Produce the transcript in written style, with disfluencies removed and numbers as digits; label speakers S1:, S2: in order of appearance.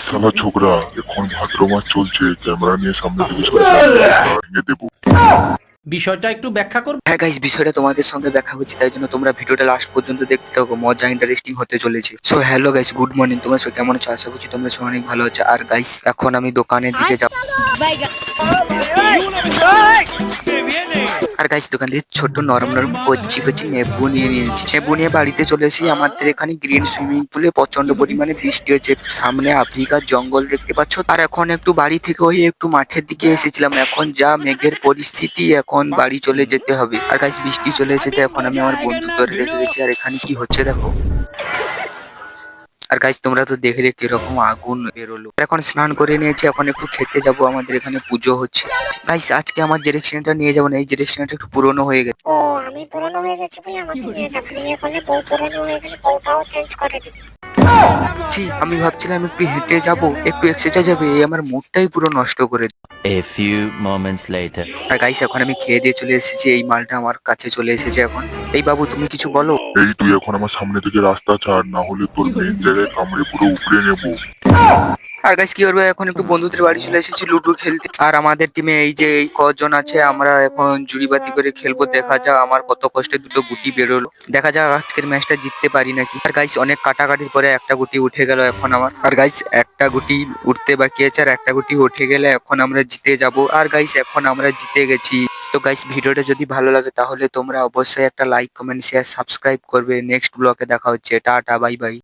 S1: শালা ছোকরা, এখন ভাদ্র মাস চলছে, ক্যামেরা নিয়ে সামনে থেকে সরে যা, ভেঙে দেবো।
S2: বিষয়টা একটু ব্যাখ্যা করবে?
S3: হ্যাঁ গাইস, বিষয়টা তোমাদের সঙ্গে ব্যাখ্যা করছি, তাই জন্য তোমরা ভিডিওটা লাস্ট পর্যন্ত দেখতে থাকো, মজা ইন্টারেস্টিং হতে চলেছে। So hello guys, good morning, তোমরা সবাই কেমন আছো? আশা করছি তোমরা সবাই অনেক ভালো আছো। আর গাইস এখন আমি দোকানের দিকে যাব। আর গাইস দোকান থেকে ছোট নরম নরম কচি কচি নেবু নিয়ে নিয়েছি। নেবু নিয়ে বাড়িতে চলে এসেছি। আমাদের এখানে গ্রিন সুইমিং পুলে প্রচন্ড পরিমাণে বৃষ্টি হচ্ছে, সামনে আফ্রিকার জঙ্গল দেখতে পাচ্ছ। আর এখন একটু বাড়ি থেকে হয়ে একটু মাঠের দিকে এসেছিলাম। এখন যা মেঘের পরিস্থিতি, এখন বাড়ি চলে যেতে হবে। আর গাইস বৃষ্টি চলে এসেছে, এখন আমি আমার বন্ধু ধরে রেখে গেছি। আর এখানে কি হচ্ছে দেখো। আর গাইস তোমরা তো দেখলে কিরকম আগুন বেরোলো। এখন স্নান করে নিয়েছি, এখন একটু খেতে যাব, আমাদের এখানে পুজো হচ্ছে। গাইস আজকে আমার জেরেক্সিনাটা নিয়ে যাবো না, এই জেরেক্সিনাটা একটু পুরনো হয়ে গেছে।
S4: ও, আমি পুরনো হয়ে গেছি বলে আমাকে নিয়ে যাবো। নিয়ে গেলে বউ পুরনো হয়ে গেলে বউটাও চেঞ্জ করে দিবি।
S3: জি, আমি ভাবছিলাম একটু হেঁটে যাব, একটু এক্সারসাইজ হবে, এই আমার মুডটাই পুরো নষ্ট করে দিল।
S5: A few moments later.
S3: আর গাইস এখন আমি খেয়ে দিয়ে চলে এসেছি, এই মালটা আমার কাছে চলে এসেছে এখন। এই বাবু তুমি কিছু বলো।
S1: এই তুই এখন আমার সামনে থেকে রাস্তা ছাড়, না হলে তোর মেন জায়গায় কামড়ে পুরো উপড়ে নেবো।
S3: আর গাইস কি করবে, এখন একটু বন্ধুদের বাড়ি চলে এসেছি লুডো খেলতে। আর আমাদের টিমে এই যে এই কজন আছে, আমরা এখন জুড়িবাতি করে খেলবো। দেখা যাক আমার কত কষ্টে দুটো গুটি বেরোলো, দেখা যাক আজকের ম্যাচটা জিততে পারি নাকি। আর গাইস অনেক কাটাকাটির পরে একটা গুটি উঠে গেল এখন আমার। আর গাইস একটা গুটি উঠতে বাকি আছে, আর একটা গুটি উঠে গেলে এখন আমরা জিতে যাব। আর গাইস এখন আমরা জিতে গেছি। তো গাইস ভিডিওটা যদি ভালো লাগে তাহলে তোমরা অবশ্যই একটা লাইক কমেন্ট শেয়ার সাবস্ক্রাইব করবে। নেক্সট ব্লগে দেখা হচ্ছে, টাটা বাই বাই।